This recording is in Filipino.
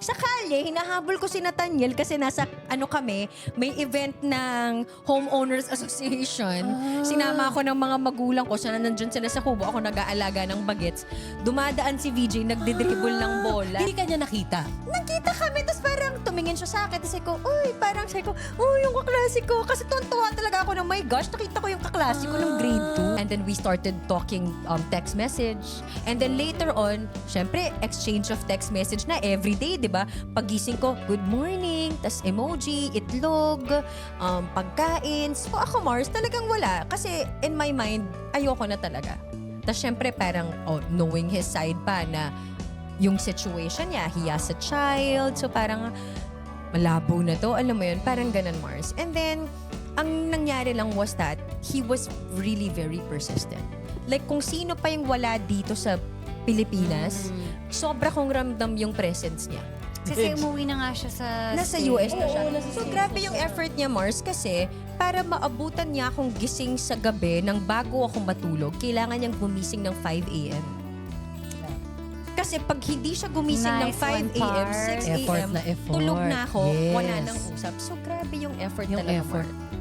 Sa kalye, hinahabol ko si Nathaniel kasi nasa kami, may event ng Homeowners Association. Sinama ako ng mga magulang ko. Sana nandun sila sa kubo. Ako nag-aalaga ng bagets. Dumadaan si VJ, nagdidribble ng bola. Hindi ka niya nakita. Nakita kami, tapos parang tumingin siya sa akin. Tapos ko, yung kaklase ko. Kasi tuwan-tuwa talaga ako na, my gosh, nakita ko yung kaklase ko ng grade 2. And then we started talking text message. And then later on, syempre, exchange of text message na everyday, di ba? Pagising ko, good morning, tas emoji, itlog, pagkain. So ako, Mars, talagang wala. Kasi in my mind, ayoko na talaga. Tas syempre, parang knowing his side pa na yung situation niya, he has a child. So parang malabo na to. Alam mo yun, parang ganun, Mars. And then, ang nangyari lang was that he was really very persistent. Like kung sino pa yung wala dito sa Pilipinas, sobra kong ramdam yung presence niya. Kasi umuwi na nga siya sa Nasa States. US na siya. Oo, nasa So US grabe na yung siya. effort niya, Mars, kasi para maabutan niya akong gising sa gabi nang bago ako matulog, kailangan niyang gumising ng 5 a.m. Kasi pag hindi siya gumising ng Nice 5 one, a.m., Par. 6 Effort a.m., na effort. tulog na ako, Yes. wala nang usap. So grabe yung effort Yung talaga, effort. Mar.